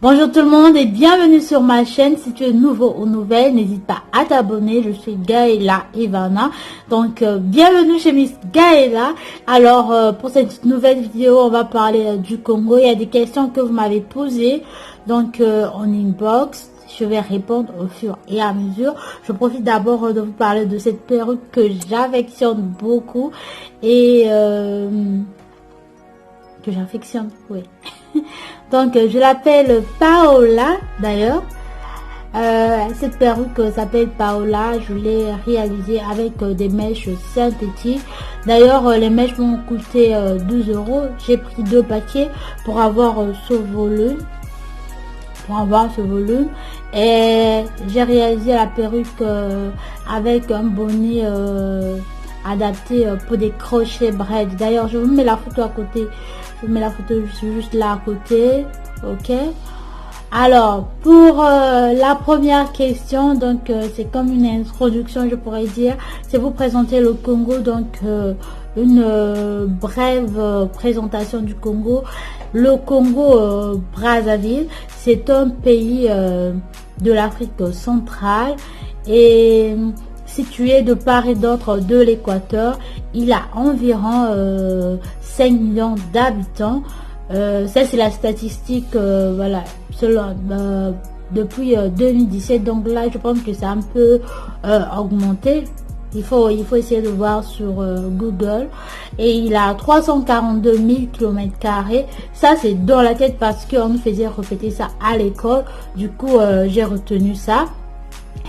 Bonjour tout le monde et bienvenue sur ma chaîne. Si tu es nouveau ou nouvelle, n'hésite pas à t'abonner. Je suis Gaëla Ivana. Donc bienvenue chez Miss Gaëla. Alors pour cette nouvelle vidéo, on va parler du Congo. Il y a des questions que vous m'avez posées donc en inbox. Je vais répondre au fur et à mesure. Je profite d'abord de vous parler de cette perruque que j'affectionne beaucoup et que j'affectionne, oui. Donc je l'appelle Paola d'ailleurs. Cette perruque s'appelle Paola. Je l'ai réalisée avec des mèches synthétiques. D'ailleurs les mèches m'ont coûté 12 €. J'ai pris 2 paquets pour avoir ce volume. Et j'ai réalisé la perruque avec un bonnet adapté pour des crochets braids. D'ailleurs je vous mets la photo à côté. Je mets la photo juste là à côté. Ok. Alors pour la première question, donc c'est comme une introduction, je pourrais dire. C'est vous présenter le Congo, donc une brève présentation du Congo. Le Congo Brazzaville, c'est un pays de l'Afrique centrale et situé de part et d'autre de l'équateur. Il a environ 5 millions d'habitants. Ça c'est la statistique, voilà, selon, depuis 2017. Donc là je pense que c'est un peu augmenté. Il faut essayer de voir sur Google. Et il a 342 000 km². Ça c'est dans la tête parce qu'on nous faisait répéter ça à l'école. Du coup j'ai retenu ça.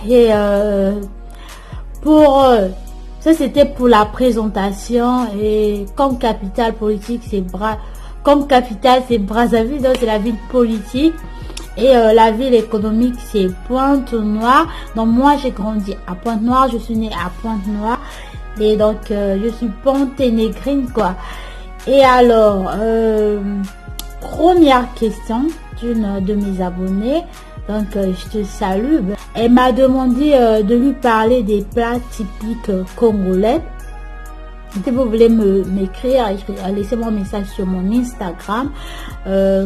Et pour ça c'était pour la présentation. Et comme capitale politique c'est Brazzaville, donc c'est la ville politique. Et la ville économique c'est Pointe-Noire. Donc moi j'ai grandi à Pointe-Noire, je suis née à Pointe-Noire et donc je suis ponténégrine quoi. Et alors première question d'une de mes abonnées, donc je te salue. Elle m'a demandé de lui parler des plats typiques congolais. Si vous voulez m'écrire, laissez-moi un message sur mon Instagram,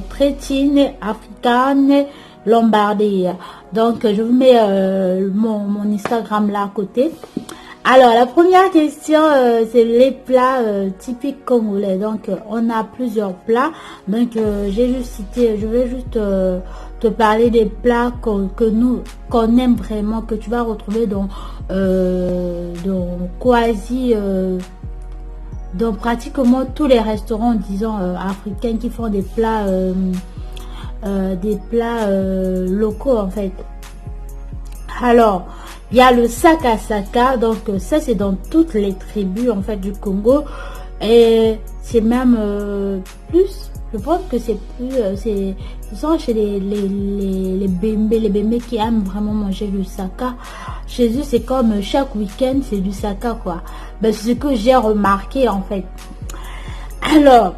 Crétine Africaine Lombardie. Donc je vous mets mon Instagram là à côté. Alors la première question, c'est les plats typiques congolais. Donc on a plusieurs plats. Donc j'ai juste cité, je vais juste te parler des plats qu'on aime vraiment, que tu vas retrouver dans quasi dans pratiquement tous les restaurants, disons africains, qui font des plats locaux en fait. Alors il y a le saka, donc ça c'est dans toutes les tribus en fait du Congo et c'est même plus, je pense que c'est plus ce sont chez les Bembe qui aiment vraiment manger du saka. Chez eux c'est comme chaque week-end c'est du saka quoi. Ben, c'est ce que j'ai remarqué en fait. Alors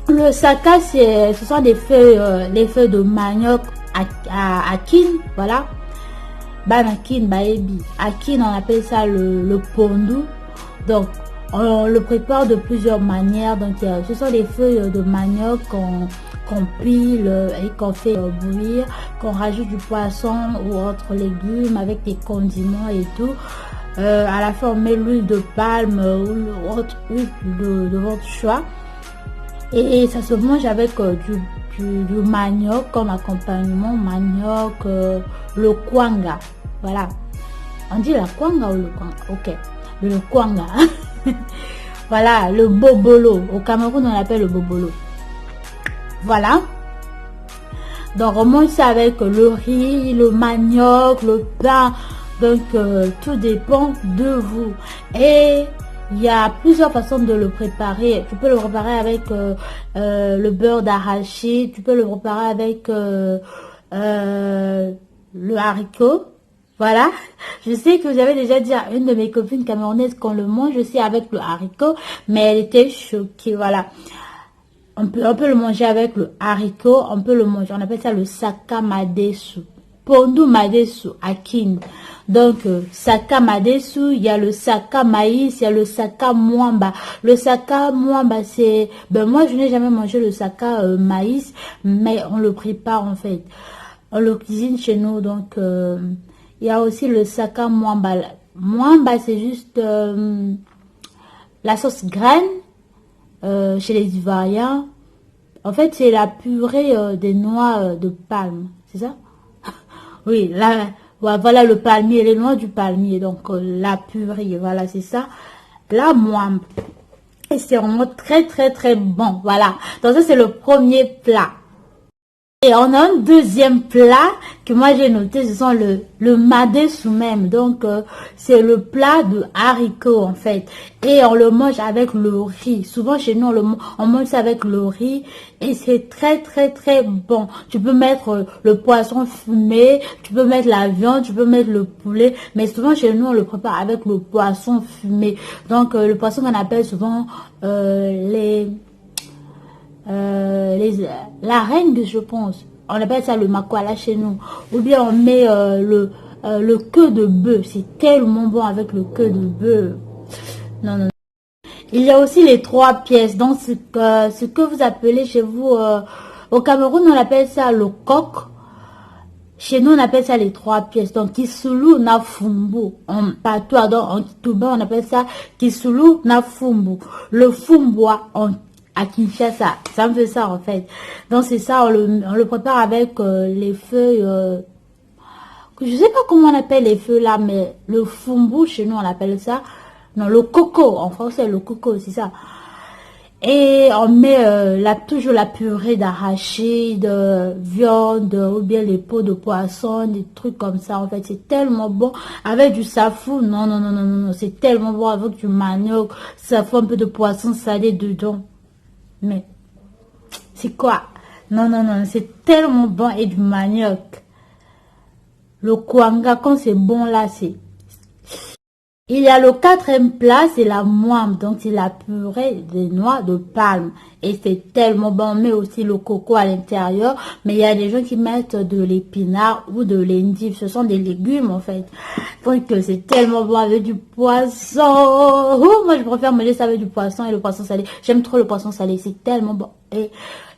le saka ce sont des feuilles les feuilles de manioc à kin, voilà. Banakin, baebi. Akin, on appelle ça le pondu. Donc, on le prépare de plusieurs manières. Donc, ce sont des feuilles de manioc qu'on pile et qu'on fait bouillir, qu'on rajoute du poisson ou autres légumes avec des condiments et tout. À la fin, on met l'huile de palme ou autre huile de votre choix. Et ça se mange avec du manioc comme accompagnement, manioc, le kwanga, voilà. On dit la kwanga ou le kwanga, ok, le kwanga. Voilà, le bobolo, au Cameroun on l'appelle le bobolo. Voilà. Donc on mange ça avec le riz, le manioc, le pain, donc tout dépend de vous. Et il y a plusieurs façons de le préparer. Tu peux le préparer avec le beurre d'arachide. Tu peux le préparer avec le haricot. Voilà. Je sais que vous avez déjà dit à une de mes copines camerounaises qu'on le mange aussi avec le haricot. Mais elle était choquée. Voilà. On peut le manger avec le haricot. On peut le manger. On appelle ça le sakamadesu. pondu madesu akin. Donc, saka madesu, il y a le saka maïs, il y a le saka mwamba. Le saka mwamba, c'est... Ben, moi, je n'ai jamais mangé le saka maïs, mais on le prépare, en fait. On le cuisine chez nous, donc... il y a aussi le saka mwamba. Mwamba, c'est juste la sauce graine chez les Ivoiriens. En fait, c'est la purée des noix de palme. C'est ça? Oui, là... Voilà le palmier, les noix du palmier, donc la purée, voilà, c'est ça. La moimbe. Et c'est vraiment très, très, très bon, voilà. Donc ça, c'est le premier plat. Et on a un deuxième plat que moi j'ai noté, ce sont le madesu même. Donc c'est le plat de haricots en fait. Et on le mange avec le riz. Souvent chez nous on mange ça avec le riz. Et c'est très très très bon. Tu peux mettre le poisson fumé, tu peux mettre la viande, tu peux mettre le poulet. Mais souvent chez nous on le prépare avec le poisson fumé. Donc le poisson qu'on appelle souvent la reine, je pense. On appelle ça le makwala chez nous. Ou bien on met le queue de bœuf. C'est tellement bon avec le queue de bœuf. Non, non. Il y a aussi les 3 pièces. Donc ce que vous appelez chez vous, au Cameroun, on appelle ça le coq. Chez nous, on appelle ça les 3 pièces. Donc, Kisulu na fumbu. En Touba, on appelle ça Kisulu na fumbu. Le fumboa, à Kinshasa, ça me fait ça en fait. Donc c'est ça, on le prépare avec les feuilles, je sais pas comment on appelle les feuilles là, mais le fumbu chez nous on appelle ça, non le coco, en français le coco, c'est ça. Et on met toujours la purée d'arachide, de viande, ou bien les peaux de poisson, des trucs comme ça. En fait, c'est tellement bon. Avec du safou, non, non, non, non, non, c'est tellement bon avec du manioc, safou, un peu de poisson salé dedans. Mais, c'est quoi? Non, non, non, c'est tellement bon et du manioc. Le kwanga, quand c'est bon là, c'est... Il y a le 4e plat, c'est la moimbe, donc c'est la purée des noix de palme. Et c'est tellement bon, on met aussi le coco à l'intérieur, mais il y a des gens qui mettent de l'épinard ou de l'endive, ce sont des légumes en fait. Donc c'est tellement bon avec du poisson. Oh, moi je préfère manger ça avec du poisson et le poisson salé. J'aime trop le poisson salé, c'est tellement bon. Et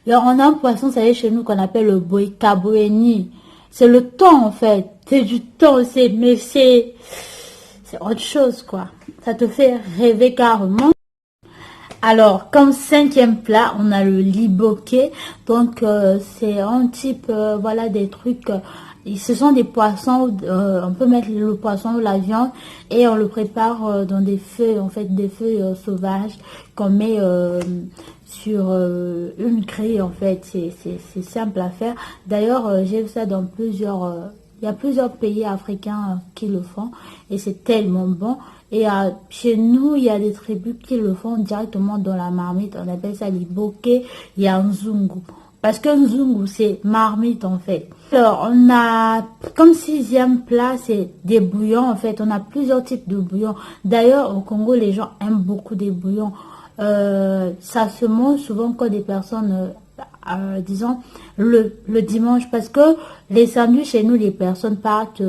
on a un poisson salé chez nous qu'on appelle le boikaboeni. C'est le thon en fait, c'est du thon, mais c'est autre chose, quoi. Ça te fait rêver carrément. Alors, comme 5e plat, on a le liboké. Donc, c'est un type, voilà, des trucs. Ce sont des poissons. On peut mettre le poisson ou la viande et on le prépare dans des feuilles, en fait, des feuilles sauvages qu'on met sur une grille, en fait. C'est simple à faire. D'ailleurs, j'ai vu ça dans plusieurs... il y a plusieurs pays africains qui le font et c'est tellement bon. Et chez nous, il y a des tribus qui le font directement dans la marmite. On appelle ça liboké, il y a nzungu. Parce que nzungu, c'est marmite en fait. Alors, on a comme 6e plat, c'est des bouillons en fait. On a plusieurs types de bouillons. D'ailleurs, au Congo, les gens aiment beaucoup des bouillons. Ça se mange souvent quand des personnes... disons le dimanche, parce que les samedis chez nous les personnes partent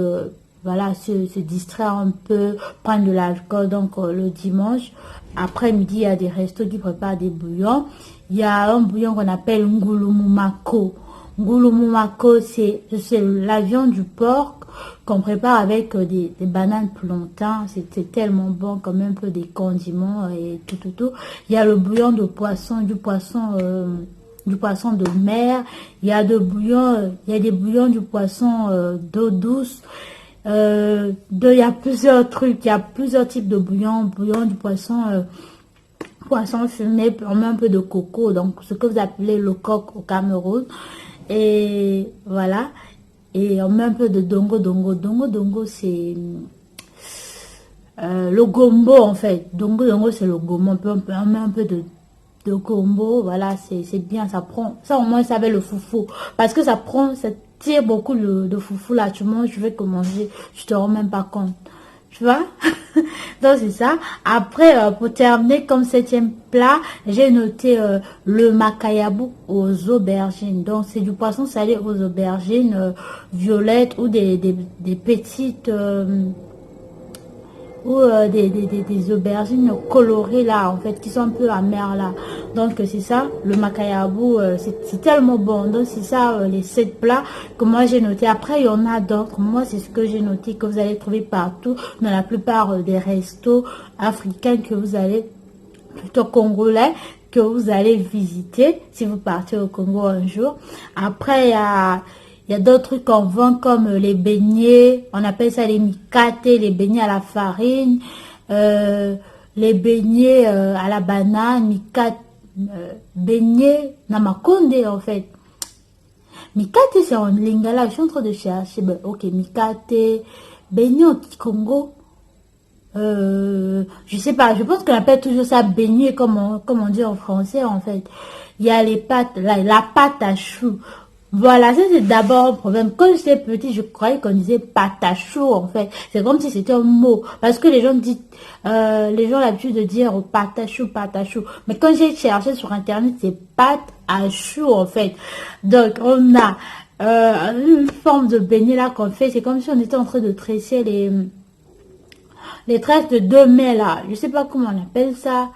voilà se distraire un peu, prendre de l'alcool. Donc le dimanche après midi il y a des restos qui préparent des bouillons. Il y a un bouillon qu'on appelle ngulumumako. Ngulumumako, c'est la viande du porc qu'on prépare avec des bananes plantains. C'est tellement bon, comme un peu des condiments et tout. Il y a le bouillon de poisson, du poisson de mer. Il y a des bouillons du poisson d'eau douce. Il y a plusieurs trucs, il y a plusieurs types de bouillons. Bouillon du poisson fumé, on met un peu de coco, donc ce que vous appelez le coq au Cameroun. Et voilà. Et on met un peu de dongo. Dongo, c'est le gombo en fait. Dongo, c'est le gombo. On met un peu de gombo, voilà, c'est bien, ça prend, ça au moins ça avec le foufou, parce que ça tire beaucoup de foufou là, tu manges, je vais que manger, je te rends même pas compte, tu vois. Donc c'est ça. Après, pour terminer comme 7e plat, j'ai noté le makayabu aux aubergines. Donc c'est du poisson salé aux aubergines violettes ou des petites ou des aubergines colorées là, en fait, qui sont un peu amères là. Donc c'est ça, le makayabu, c'est tellement bon. Donc c'est ça, les 7 plats que moi j'ai noté. Après il y en a d'autres. Moi c'est ce que j'ai noté, que vous allez trouver partout dans la plupart des restos africains, que vous allez, plutôt congolais, que vous allez visiter si vous partez au Congo un jour. Après il y a d'autres trucs qu'on vend comme les beignets, on appelle ça les mikate, les beignets à la farine, les beignets à la banane, mikate, beignets namakonde en fait. Mikate c'est en lingala, je suis en train de chercher, ben, ok, mikate, beignets au Congo. Je sais pas, je pense qu'on appelle toujours ça beignet comme on dit en français en fait. Il y a les pâtes, la pâte à choux. Voilà, ça c'est d'abord un problème. Quand j'étais petit, je croyais qu'on disait pâte à choux en fait. C'est comme si c'était un mot. Parce que les gens disent, les gens ont l'habitude de dire oh, pâte à choux, pâte à choux. Mais quand j'ai cherché sur internet, c'est pâte à choux en fait. Donc on a une forme de beignet là qu'on fait. C'est comme si on était en train de tresser les tresses de 2 mains là, je sais pas comment on appelle ça,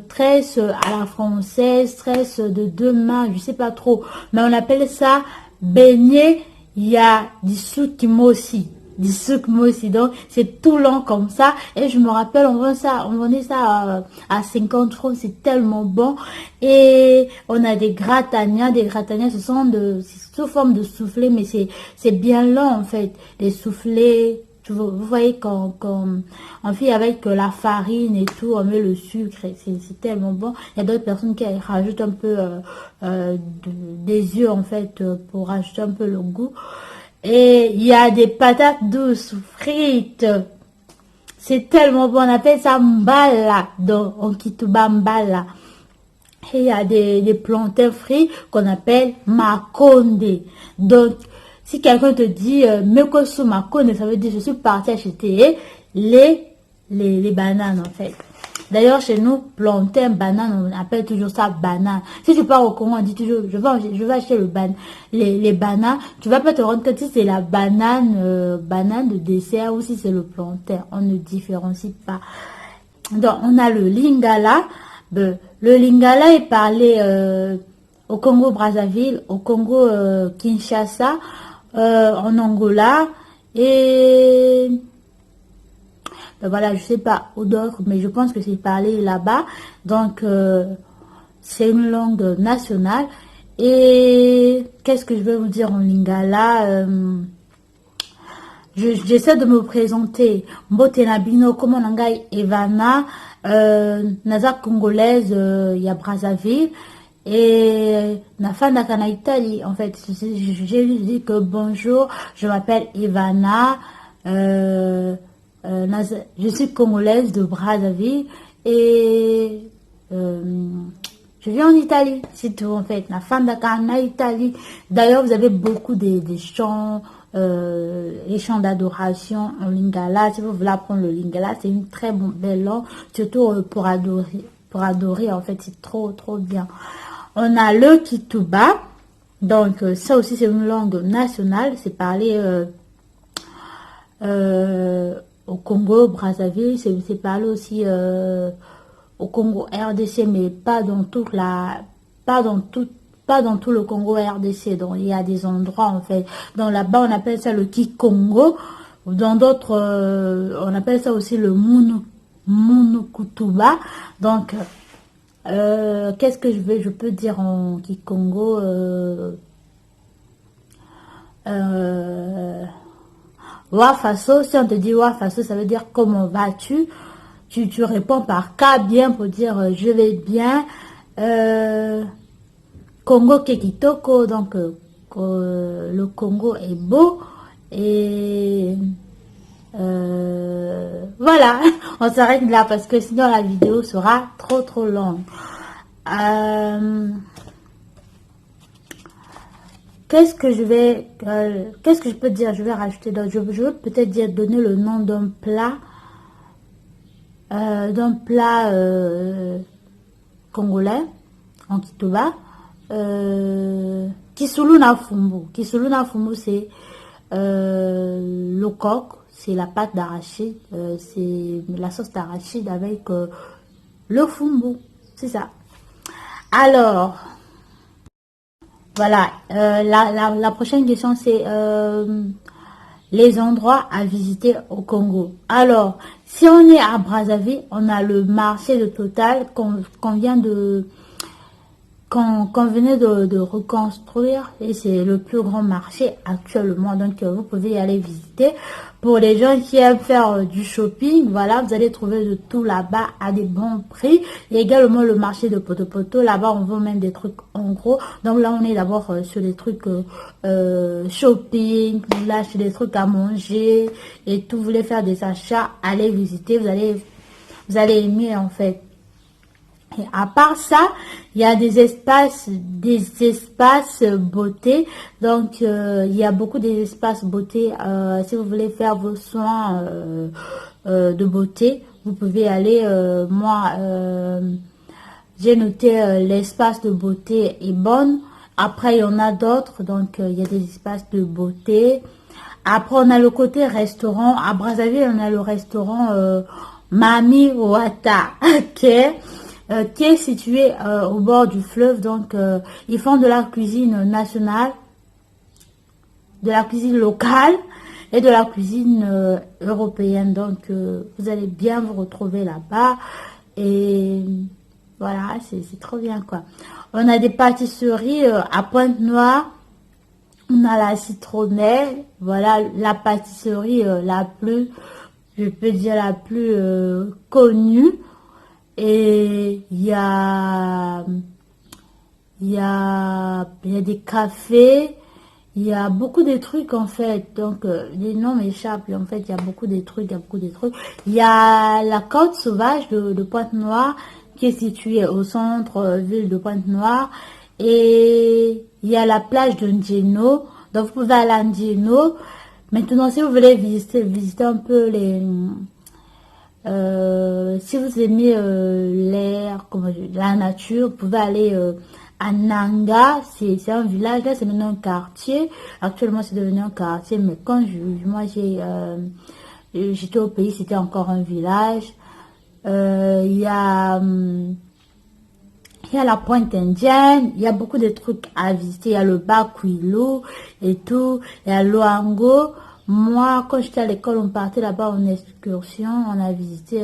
tresse à la française, tresse de 2 mains, je sais pas trop, mais on appelle ça beignet. Il y a du sukimosi, donc c'est tout long comme ça. Et je me rappelle, on vendait ça à 50 francs, c'est tellement bon. Et on a des gratanias, ce sont c'est sous forme de soufflé, mais c'est bien long en fait, les soufflés. Vous voyez quand on fait avec la farine et tout, on met le sucre, c'est tellement bon. Il y a d'autres personnes qui rajoutent un peu des œufs en fait pour rajouter un peu le goût. Et il y a des patates douces frites. C'est tellement bon, on appelle ça mbala, donc on kituba mbala. Et il y a des plantains frits qu'on appelle makonde. Donc si quelqu'un te dit Mekosu Makone, ça veut dire je suis parti acheter les bananes en fait. D'ailleurs chez nous, plantain, banane, on appelle toujours ça banane. Si tu pars au Congo, on dit toujours je vais acheter les bananes. Tu vas pas te rendre compte si c'est la banane, banane de dessert ou si c'est le plantain. On ne différencie pas. Donc on a le lingala. Le lingala est parlé au Congo Brazzaville, au Congo Kinshasa, en Angola et ben voilà, je sais pas où d'autres, mais je pense que c'est parlé là-bas. Donc c'est une langue nationale. Et qu'est-ce que je vais vous dire en lingala? J'essaie de me présenter. Mbote Nabino, comme Nangai Evana, Naza congolaise, il y a Brazzaville. Et Nafana Kana Italie, en fait, j'ai dit que bonjour, je m'appelle Ivana, je suis congolaise de Brazzaville et je vis en Italie, c'est tout en fait. Nafana Kana Italie. D'ailleurs, vous avez beaucoup des chants, les chants d'adoration en lingala. Si vous voulez apprendre le lingala, c'est une très belle langue, surtout pour adorer en fait, c'est trop bien. On a le Kituba, donc ça aussi c'est une langue nationale, c'est parlé au Congo, Brazzaville, c'est parlé aussi au Congo RDC, mais pas dans tout le Congo RDC, donc il y a des endroits en fait. Donc là-bas on appelle ça le Kikongo, dans d'autres on appelle ça aussi le Munukutuba, donc qu'est-ce que je peux dire en Kikongo? Wafaso, si on te dit Wafaso, ça veut dire comment vas-tu? Tu réponds par ka bien pour dire je vais bien. Congo Kekitoko, donc le Congo est beau. Et voilà, on s'arrête là parce que sinon la vidéo sera trop longue. qu'est-ce que je peux dire? Je vais rajouter d'autres. Je veux peut-être dire donner le nom d'un plat, congolais en Kituba. Kisuluna Fumbu. Kisuluna Fumbu, c'est le coq, c'est la pâte d'arachide, c'est la sauce d'arachide avec le fumbu. C'est ça. Alors, voilà, la prochaine question, c'est les endroits à visiter au Congo. Alors, si on est à Brazzaville, on a le marché de Total qu'on vient de... qu'on venait de reconstruire, et c'est le plus grand marché actuellement, donc vous pouvez y aller visiter. Pour les gens qui aiment faire du shopping, voilà, vous allez trouver de tout là-bas à des bons prix. Il y a également le marché de Poto-Poto, là-bas on vend même des trucs en gros. Donc là on est d'abord sur des trucs shopping, là sur des trucs à manger et tout. Vous voulez faire des achats, allez visiter, vous allez aimer en fait. Et à part ça, il y a des espaces beauté. Donc, il y a beaucoup d'espaces beauté. Si vous voulez faire vos soins de beauté, vous pouvez aller. Moi, j'ai noté l'espace de beauté est bonne. Après, il y en a d'autres. Donc, il y a des espaces de beauté. Après, on a le côté restaurant. À Brazzaville, on a le restaurant Mami Wata. Ok. Qui est situé au bord du fleuve. Donc, ils font de la cuisine nationale, de la cuisine locale et de la cuisine européenne. Donc, vous allez bien vous retrouver là-bas. Et voilà, c'est trop bien, quoi. On a des pâtisseries à Pointe-Noire. On a la citronnelle. Voilà, la pâtisserie la plus, je peux dire, la plus connue. Et il y a des cafés, il y a beaucoup de trucs en fait. Donc les noms m'échappent. En fait, il y a beaucoup de trucs, il y a la côte sauvage de Pointe-Noire qui est située au centre ville de Pointe-Noire. Et il y a la plage de Ndjeno. Donc vous pouvez aller à Ndjeno. Maintenant, si vous voulez visiter un peu si vous aimez l'air, la nature, vous pouvez aller à Nanga. C'est un village, là c'est maintenant un quartier. Actuellement c'est devenu un quartier, mais quand moi j'étais au pays, c'était encore un village. Il y a la pointe indienne, il y a beaucoup de trucs à visiter. Il y a le Bakwilo et tout, il y a Loango. Moi, quand j'étais à l'école, on partait là-bas en excursion. On a visité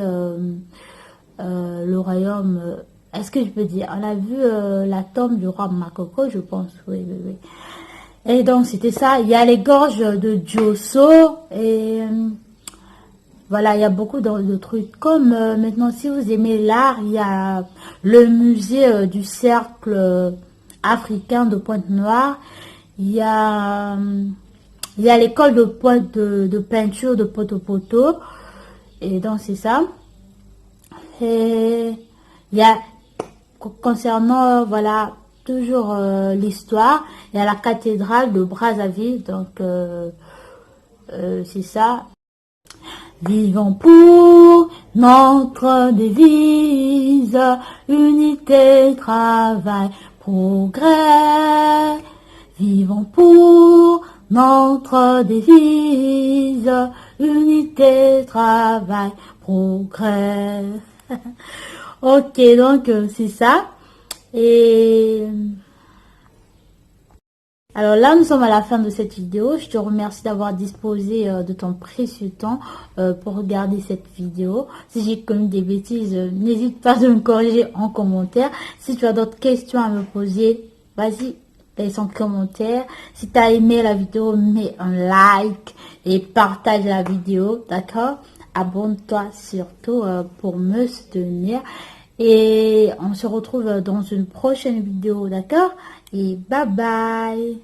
le royaume. Est-ce que je peux dire? On a vu la tombe du roi Makoko, je pense. Oui. Et donc, c'était ça. Il y a les gorges de Diosso. Et voilà, il y a beaucoup de trucs. Comme maintenant, si vous aimez l'art, il y a le musée du cercle africain de Pointe-Noire. Il y a l'école de peinture de Poto-Poto. Et donc, c'est ça. Et il y a, concernant, voilà, toujours l'histoire, il y a la cathédrale de Brazzaville. Donc, c'est ça. Vivons pour notre devise, unité, travail, progrès. Vivons pour notre devise, unité, travail, progrès. Ok, donc c'est ça. Et alors là, nous sommes à la fin de cette vidéo. Je te remercie d'avoir disposé de ton précieux temps pour regarder cette vidéo. Si j'ai commis des bêtises, n'hésite pas à me corriger en commentaire. Si tu as d'autres questions à me poser, vas-y, laisse en commentaire. Si tu as aimé la vidéo, mets un like et partage la vidéo, d'accord? Abonne-toi surtout pour me soutenir. Et on se retrouve dans une prochaine vidéo, d'accord? Et bye bye!